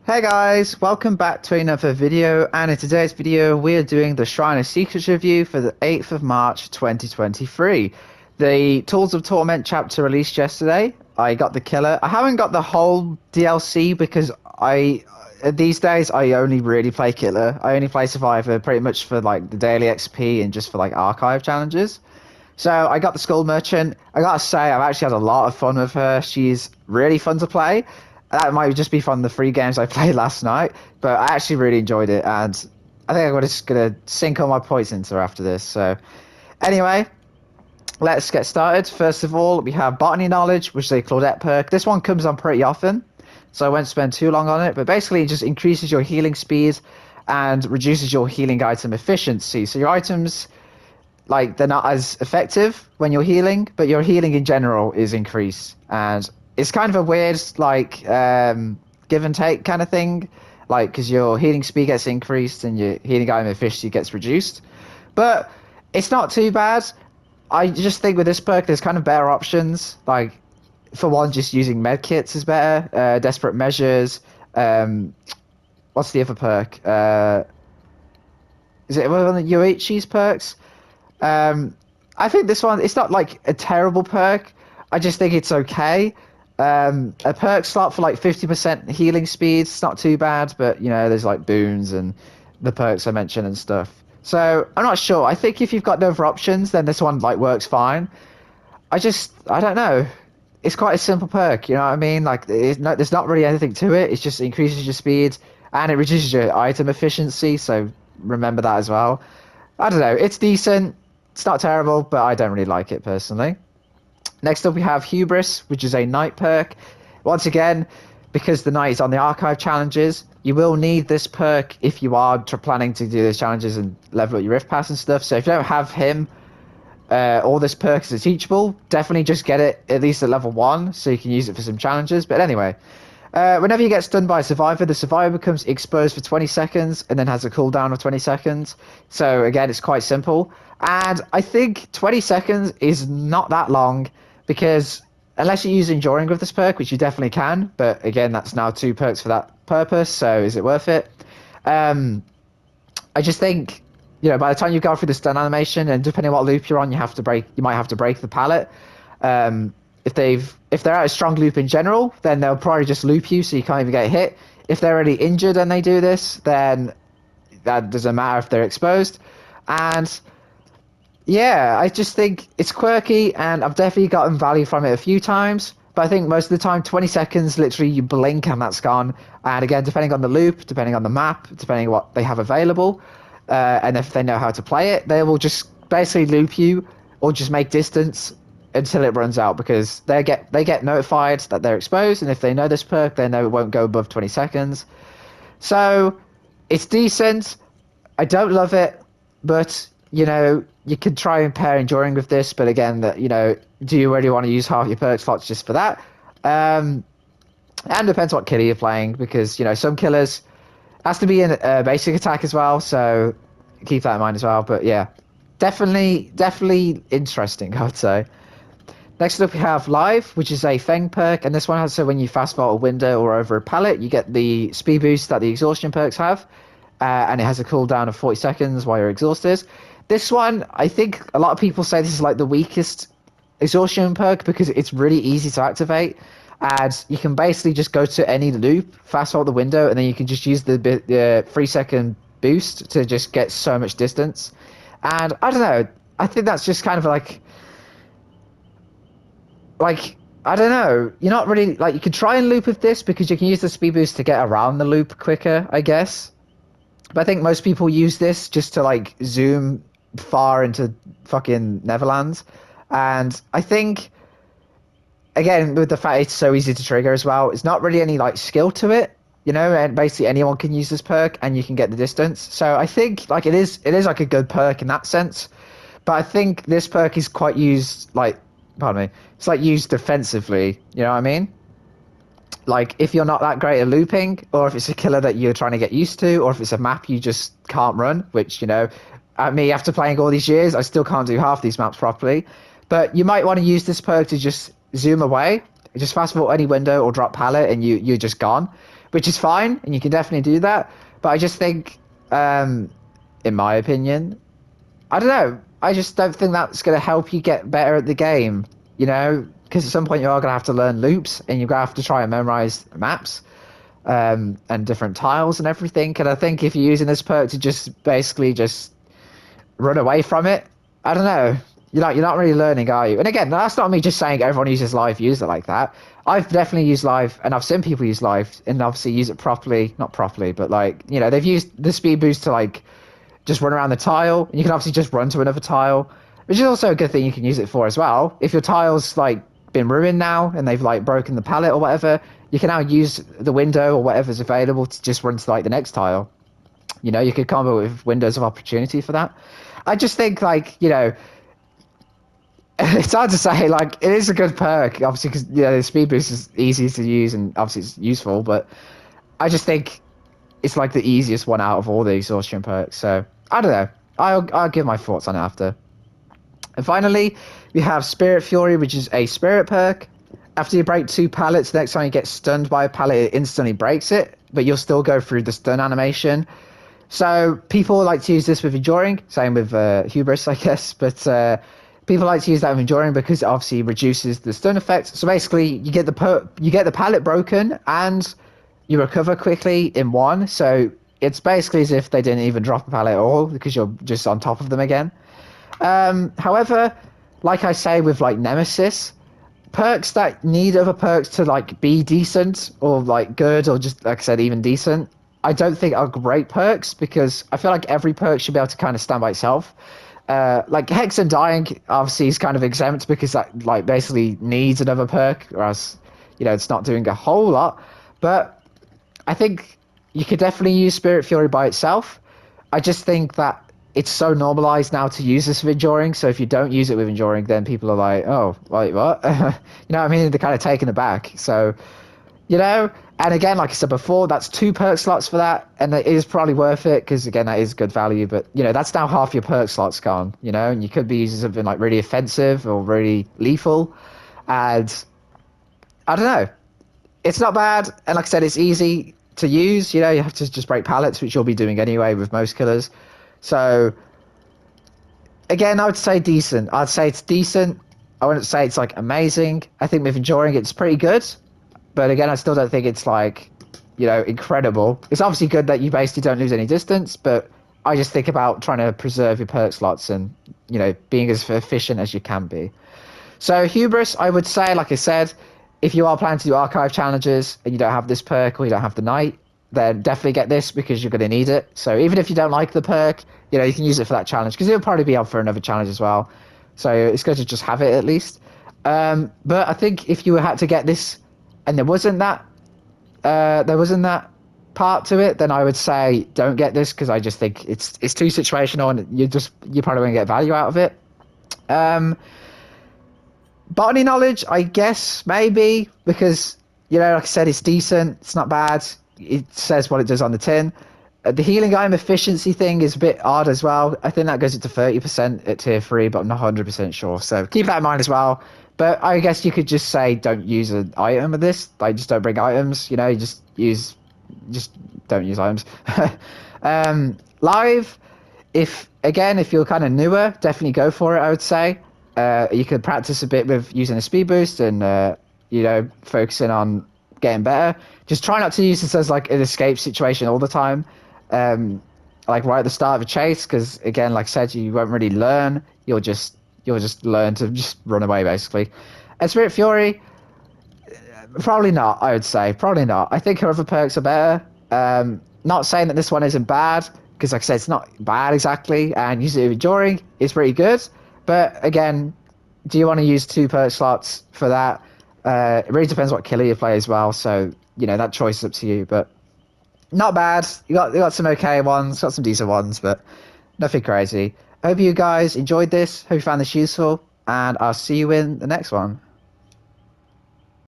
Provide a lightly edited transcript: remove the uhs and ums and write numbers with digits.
Hey guys, welcome back to another video, and in today's video we're doing the Shrine of Secrets review for the 8th of March 2023. The Tools of Torment chapter released yesterday. I got the killer. I haven't got the whole DLC because these days I only really play killer. I only play survivor pretty much for like the daily XP and just for like archive challenges. So I got the Skull Merchant. I gotta say, I've actually had a lot of fun with her. She's really fun to play. That might just be from the free games I played last night, but I actually really enjoyed it, and I think I'm just gonna sink all my points into her after this. So anyway, let's get started. First of all, we have Botany Knowledge, which is a Claudette perk. This one comes on pretty often, so I won't spend too long on it, but basically it just increases your healing speed and reduces your healing item efficiency. So your items, like, they're not as effective when you're healing, but your healing in general is increased, and it's kind of a weird like give and take kind of thing, like because your healing speed gets increased and your healing item efficiency gets reduced, but it's not too bad. I just think with this perk there's kind of better options, like for one just using med kits is better. Desperate Measures, um what's the other perk, is it one of the Yoichi's perks? Um, I think this one, it's not like a terrible perk. I just think it's okay. A perk slot for like 50% healing speed. It's not too bad, but you know, there's like boons and the perks I mentioned and stuff. So I'm not sure. I think if you've got no other options, then this one like works fine. I don't know. It's quite a simple perk, you know what I mean? Like, there's not really anything to it. It just increases your speed and it reduces your item efficiency. So remember that as well. I don't know. It's decent. It's not terrible, but I don't really like it personally. Next up, we have Hubris, which is a night perk. Once again, because the night is on the archive challenges, you will need this perk if you are planning to do those challenges and level up your Rift Pass and stuff. So if you don't have him, all this perk is teachable. Definitely just get it at least at level 1 so you can use it for some challenges. But anyway, whenever you get stunned by a survivor, the survivor becomes exposed for 20 seconds and then has a cooldown of 20 seconds. So again, it's quite simple. And I think 20 seconds is not that long because unless you use Enduring with this perk, which you definitely can, but again, that's now 2 perks for that purpose, so is it worth it? I just think, you know, by the time you go through the stun animation, and depending on what loop you're on, you might have to break the pallet. If they're out a strong loop in general, then they'll probably just loop you so you can't even get hit. If they're already injured and they do this, then that doesn't matter if they're exposed. And yeah, I just think it's quirky, and I've definitely gotten value from it a few times. But I think most of the time, 20 seconds, literally you blink and that's gone. And again, depending on the loop, depending on the map, depending on what they have available, and if they know how to play it, they will just basically loop you or just make distance until it runs out because they get notified that they're exposed, and if they know this perk, they know it won't go above 20 seconds. So it's decent. I don't love it, but you know, you could try and pair Enduring with this, but again, that, you know, do you really want to use half your perk slots just for that? And depends what killer you're playing, because you know some killers has to be in a basic attack as well, so keep that in mind as well. But yeah, definitely interesting, I would say. Next up, we have Live, which is a Feng perk, and this one has, so when you fast vault a window or over a pallet, you get the speed boost that the exhaustion perks have, and it has a cooldown of 40 seconds while you're exhausted. This one, I think a lot of people say this is like the weakest exhaustion perk because it's really easy to activate, and you can basically just go to any loop, fast vault the window, and then you can just use the 3 second boost to just get so much distance. And I don't know, I think that's just kind of like I don't know. You're not really like, you could try and loop with this because you can use the speed boost to get around the loop quicker, I guess. But I think most people use this just to like zoom far into fucking Neverlands, and I think again with the fact it's so easy to trigger as well, it's not really any like skill to it, you know, and basically anyone can use this perk and you can get the distance. So I think like it is like a good perk in that sense, but I think this perk is quite used like, pardon me, it's like used defensively, you know what I mean? Like if you're not that great at looping, or if it's a killer that you're trying to get used to, or if it's a map you just can't run, which, you know, at me after playing all these years I still can't do half these maps properly, but you might want to use this perk to just zoom away, just fast forward any window or drop pallet, and you're just gone. which is fine, and you can definitely do that. But I just think, in my opinion, I don't know. I just don't think that's going to help you get better at the game, you know? Because at some point you are going to have to learn loops, and you're going to have to try and memorize maps, and different tiles and everything. And I think if you're using this perk to just basically just run away from it, I don't know. You're not really learning, are you? And again, that's not me just saying everyone uses live use it like that. I've definitely used live, and I've seen people use live and obviously use it properly. Not properly, but like, you know, they've used the speed boost to like just run around the tile. You can obviously just run to another tile, which is also a good thing you can use it for as well. If your tile's like been ruined now and they've like broken the pallet or whatever, you can now use the window or whatever's available to just run to like the next tile. You know, you could combo with windows of opportunity for that. I just think like, you know, it's hard to say. Like, it is a good perk, obviously, because the speed boost is easy to use and obviously it's useful. But I just think it's like the easiest one out of all the exhaustion perks. So I don't know. I'll give my thoughts on it after. And finally, we have Spirit Fury, which is a spirit perk. After you break 2 pallets, the next time you get stunned by a pallet, it instantly breaks it, but you'll still go through the stun animation. So people like to use this with Enduring, same with Hubris, I guess, but people like to use that with Enduring because it obviously reduces the stun effect. So basically, you get the pallet broken and you recover quickly in one. So it's basically as if they didn't even drop a pallet at all because you're just on top of them again. However, like I say with like Nemesis, perks that need other perks to like be decent or like good or just like I said even decent, I don't think are great perks because I feel like every perk should be able to kind of stand by itself. Like Hex and Dying obviously is kind of exempt because that like basically needs another perk, or else it's not doing a whole lot. But I think you could definitely use Spirit Fury by itself. I just think that it's so normalized now to use this with Enduring, so if you don't use it with Enduring, then people are like, oh, wait, what? What I mean? They're kind of taken aback. So, and again, like I said before, that's 2 perk slots for that, and it is probably worth it, because again, that is good value, but, that's now half your perk slots gone, and you could be using something like really offensive or really lethal, and I don't know. It's not bad, and like I said, it's easy to use, you have to just break pallets, which you'll be doing anyway with most killers. So, again, I would say decent. I'd say it's decent. I wouldn't say it's, like, amazing. I think with Enduring, it's pretty good. But, again, I still don't think it's, like, incredible. It's obviously good that you basically don't lose any distance, but I just think about trying to preserve your perk slots and, being as efficient as you can be. So, Hubris, I would say, like I said, if you are planning to do archive challenges and you don't have this perk or you don't have the Knight, then definitely get this because you're going to need it. So even if you don't like the perk, you can use it for that challenge because it'll probably be up for another challenge as well. So it's good to just have it at least. But I think if you had to get this and there wasn't that part to it, then I would say don't get this because I just think it's too situational and you probably won't get value out of it. Botany knowledge, I guess maybe because like I said, it's decent. It's not bad. It says what it does on the tin. The healing item efficiency thing is a bit odd as well. I think that goes up to 30% at tier 3, but I'm not 100% sure. So keep that in mind as well. But I guess you could just say don't use an item of this. Like, just don't bring items. You just don't use items. Live, if you're kind of newer, definitely go for it, I would say. You could practice a bit with using a speed boost and, focusing on getting better. Just try not to use this as like an escape situation all the time, like right at the start of a chase, because again, like I said, you won't really learn. You'll just learn to just run away basically. And Spirit Fury, probably not. I would say probably not. I think her other perks are better. Not saying that this one isn't bad, because like I said, it's not bad exactly, and using it with Enduring is pretty good. But again, do you want to use 2 perk slots for that? It really depends what killer you play as well, so that choice is up to you. But not bad. You got some okay ones, got some decent ones, but nothing crazy. I hope you guys enjoyed this. Hope you found this useful, and I'll see you in the next one.